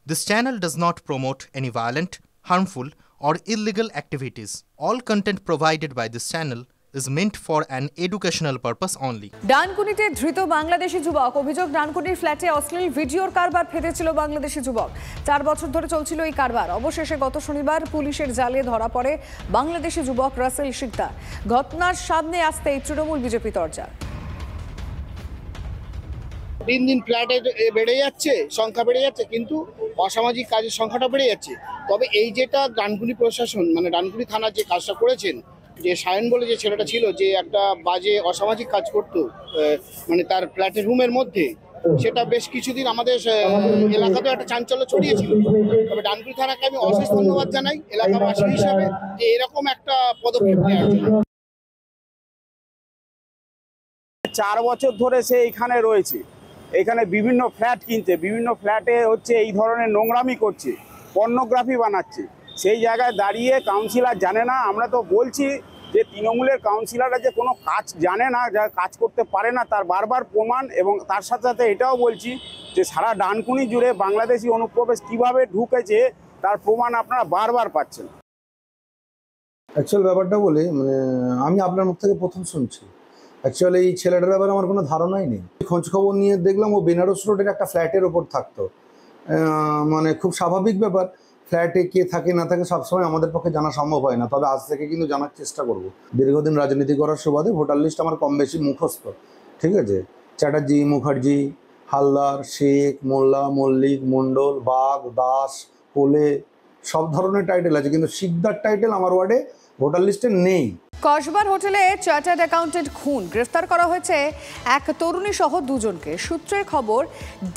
This channel does not promote any violent, harmful, or illegal activities. All content provided by this channel is meant for an educational purpose only. ডানকুনিতে ধৃত বাংলাদেশি যুবক। অভিযোগ, ডানকুনির ফ্ল্যাটে অশ্লীল ভিডিওর কারবার ফেঁদেছিল বাংলাদেশি যুবক। 4 বছর ধরে চলছিল এই কারবার। অবশেষে গত শনিবার পুলিশের জালে ধরা পড়ে বাংলাদেশি যুবক রাসেল শিকদার। ঘটনার সামনে আসতেই তৃণমূল বিজেপি তরজা। দিন দিন ফ্ল্যাটে বেড়ে যাচ্ছে, সংখ্যা বেড়ে যাচ্ছে, কিন্তু অসামাজিক কাজের সংখ্যাটা বেড়ে যাচ্ছে। তবে এই যেটা ডানকুনি প্রশাসন মানে ডানকুনি থানার যে কাজটা করেছেন, যে সায়ন বলে যে ছেলেটা ছিল, যে একটা বাজে অসামাজিক কাজ করতো মানে তার ফ্ল্যাটের রুমের মধ্যে, সেটা বেশ কিছুদিন আমাদের এলাকাতেও একটা চাঞ্চল্য ছড়িয়েছিল। তবে ডানকুনি থানাকে আমি অশেষ ধন্যবাদ জানাই এলাকাবাসী হিসাবে যে এরকম একটা পদক্ষেপ নেওয়ার জন্য। 4 বছর ধরে সে এখানে রয়েছে, এখানে বিভিন্ন ফ্ল্যাট কিনছে, বিভিন্ন ফ্ল্যাটে হচ্ছে এই ধরনের নোংরামি করছে, পর্নোগ্রাফি বানাচ্ছে। সেই জায়গায় দাঁড়িয়ে কাউন্সিলর জানে না। আমরা তো বলছি যে তৃণমূলের কাউন্সিলররা যে কোনো কাজ জানে না, যা কাজ করতে পারে না, তার বারবার প্রমাণ। এবং তার সাথে সাথে এটাও বলছি যে সারা ডানকুনি জুড়ে বাংলাদেশি অনুপ্রবেশ কীভাবে ঢুকেছে তার প্রমাণ আপনারা বারবার পাচ্ছেন। অ্যাকচুয়াল ব্যাপারটা বলে মানে আমি আপনার মুখ থেকে প্রথম শুনছি। অ্যাকচুয়ালি এই ছেলেটার ব্যাপারে আমার কোনো ধারণাই নেই। খোঁজ খবর নিয়ে দেখলাম ও বেনারস রোডের একটা ফ্ল্যাটের ওপর থাকতো। মানে খুব স্বাভাবিক ব্যাপার, ফ্ল্যাটে কে থাকে না থাকে সবসময় আমাদের পক্ষে জানা সম্ভব হয় না। তবে আজ থেকে কিন্তু জানার চেষ্টা করব। দীর্ঘদিন রাজনীতি করার সুবাদে ভোটার লিস্ট আমার কম বেশি মুখস্থ, ঠিক আছে। চ্যাটার্জি, মুখার্জি, হালদার, শেখ, মোল্লা, মল্লিক, মণ্ডল, বাগ, দাস, কোলে সব ধরনের টাইটেল আছে, কিন্তু শিকদার টাইটেল আমার ওয়ার্ডে ভোটার লিস্টে নেই। কসবার হোটেলে চার্টার্ড অ্যাকাউন্টেন্ট খুন, গ্রেফতার করা হয়েছে এক তরুণী সহ 2 জনকে। সূত্রের খবর,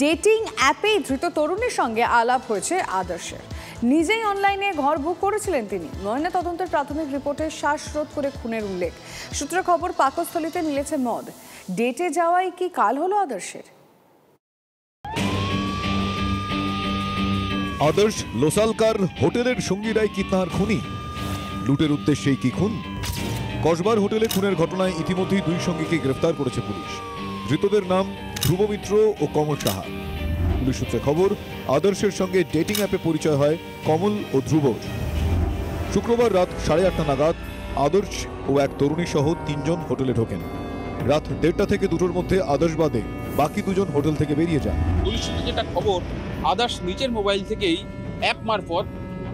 ডেটিং অ্যাপেই ধৃত তরুণীর সঙ্গে আলাপ হয়েছে আদর্শের। নিজেই অনলাইনে ঘর বুক করেছিলেন তিনি। ময়না তদন্তের প্রাথমিক রিপোর্টে শ্বাসরোধ করে খুনের উল্লেখ। সূত্রের খবর, পাকস্থলীতে মিলেছে মদ। ডেটে যাওয়াই কি কাল হলো আদর্শের? আদর্শ লোসালকার হোটেলের সঙ্গীরাই কি তাঁর খুনি? লুটের উদ্দেশ্যেই কি খুন? কসবার হোটেলে খুনের ঘটনায় ইতিমধ্যেই 2 সঙ্গীকে গ্রেফতার করেছে পুলিশ। ধৃতদের নাম ধ্রুব মিত্র ও কমল সাহা। পুলিশ সূত্রে খবর, আদর্শের সঙ্গে ডেটিং অ্যাপে পরিচয় হয় কমল ও ধ্রুব। শুক্রবার রাত 8:30 নাগাদ আদর্শ ও এক তরুণী সহ 3 জন হোটেলে ঢোকেন। রাত 1:30 থেকে 2টোর মধ্যে আদর্শ বাদে বাকি 2 জন হোটেল থেকে বেরিয়ে যান। পুলিশ সূত্রে যেটা খবর, আদর্শ নিজের মোবাইল থেকেই অ্যাপ মারফত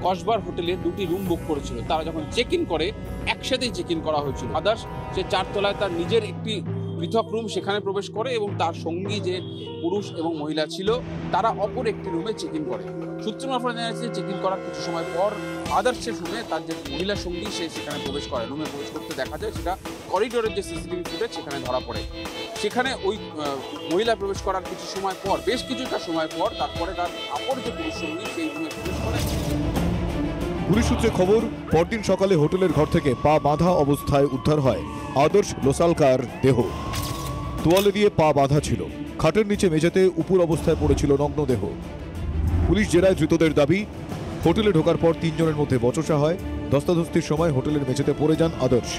কসবার হোটেলে 2টি রুম বুক করেছিল। তারা যখন চেক ইন করে একসাথেই চেক ইন করা হয়েছিল। আদর্শ সে 4 তলায় তার নিজের একটি পৃথক রুম, সেখানে প্রবেশ করে এবং তার সঙ্গী যে পুরুষ এবং মহিলা ছিল তারা অপর একটি রুমে চেক ইন করে। সূত্র মারফত জানা যাচ্ছে, চেক ইন করার কিছু সময় পর আদর্শের রুমে তার যে মহিলা সঙ্গী সে সেখানে প্রবেশ করে। রুমে প্রবেশ করতে দেখা যায়, সেটা করিডোরের যে সিসিটিভি ফুটেজ সেখানে ধরা পড়ে। সেখানে ওই মহিলা প্রবেশ করার কিছু সময় পর, বেশ কিছুটা সময় পর, তারপরে তার অপর যে পুরুষ সঙ্গী সেই রুমে প্রবেশ করে। পুলিশ সূত্রে খবর, পরদিন সকালে হোটেলের ঘর থেকে পা বাঁধা অবস্থায় উদ্ধার হয় আদর্শ লোসালকার দেহ। তোয়ালে দিয়ে পা বাঁধা ছিল। খাটের নিচে মেঝেতে উপুর অবস্থায় পড়েছিল নগ্ন দেহ। পুলিশ জেরায় ধৃতদের দাবি, হোটেলে ঢোকার পর 3 জনের মধ্যে বচসা হয়। ধস্তাধস্তির সময় হোটেলের মেঝেতে পড়ে যান আদর্শ।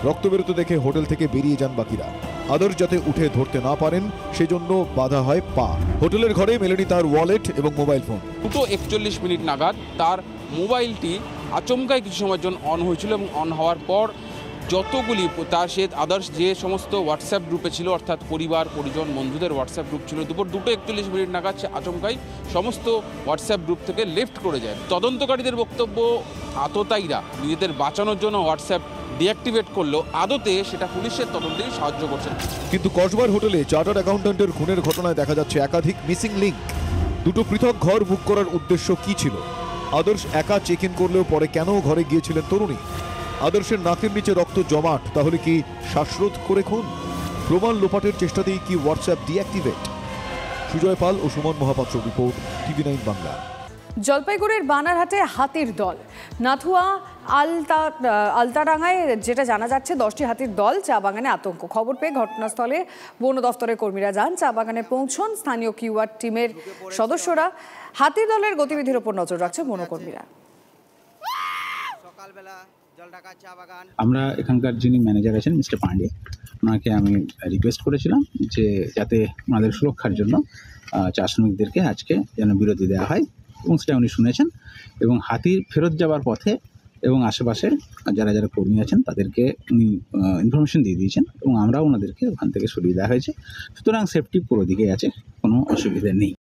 রক্ত বেরোতে দেখে হোটেল থেকে বেরিয়ে যান বাকিরা। আদর্শ যাতে উঠে ধরতে না পারেন সেজন্য বাধা হয় পা। হোটেলের ঘরে মেলেনি তার ওয়ালেট এবং মোবাইল ফোন। 2:41 নাগাদ তার মোবাইলটি আচমকাই কিছু সময়ের জন্য অন হয়েছিল এবং অন হওয়ার পর যতগুলি তার সে আদার্স যে সমস্ত হোয়াটসঅ্যাপ গ্রুপে ছিল, অর্থাৎ পরিবার, পরিজন, বন্ধুদের হোয়াটসঅ্যাপ গ্রুপ ছিল, দুপুর 2:41 নাগাদ সে আচমকাই সমস্ত হোয়াটসঅ্যাপ গ্রুপ থেকে লেফট করে যায়। তদন্তকারীদের বক্তব্য, আততায়ীরা নিজেদের বাঁচানোর জন্য হোয়াটসঅ্যাপ ডিঅ্যাক্টিভেট করলো, আদতে সেটা পুলিশের তদন্তেই সাহায্য করছে। কিন্তু কসবার হোটেলে চার্টার্ড অ্যাকাউন্ট্যান্টের খুনের ঘটনায় দেখা যাচ্ছে একাধিক মিসিং লিঙ্ক। 2টো পৃথক ঘর বুক করার উদ্দেশ্য কি ছিল? আদর্শ একা চেক ইন করলেও পরে কেন ঘরে গিয়েছিলেন তরুণী? আদর্শের নাকের নিচে রক্ত জমাট, তাহলে কি শ্বাসরোধ করে খুন? প্রমাণ লোপাটের চেষ্টাতেই কি হোয়াটসঅ্যাপ ডিঅ্যাক্টিভেট? সুজয় পাল ও সুমন মহাপাত্র রিপোর্ট, TV9 বাংলা। জলপাইগুড়ির বানারহাটে হাতির দল। নাথুয়া আলতাডাঙ্গায় যেটা জানা যাচ্ছে, 10টি হাতির দল। চা বাগানে আতঙ্ক। খবর পেয়ে ঘটনাস্থলে বন দফতরের কর্মীরা যান। চা বাগানে পৌঁছন স্থানীয় কিউআর টিমের সদস্যরা। হাতির দলের গতিবিধির ওপর নজর রাখছে বনকর্মীরা। আমরা এখানকার যিনি ম্যানেজার আছেন মিস্টার পান্ডে, ওনাকে আমি রিকোয়েস্ট করেছিলাম যে যাতে ওনাদের সুরক্ষার জন্য চা শ্রমিকদেরকে আজকে যেন বিরতি দেওয়া হয় এবং সেটা উনি শুনেছেন এবং হাতি ফেরত যাওয়ার পথে এবং আশেপাশে যারা যারা কর্মী আছেন তাদেরকে উনি ইনফরমেশন দিয়ে দিয়েছেন এবং আমরাও ওনাদেরকে ওখান থেকে সরিয়ে দেওয়া হয়েছে। সুতরাং সেফটি পুরো দিকে আছে, কোনো অসুবিধা নেই।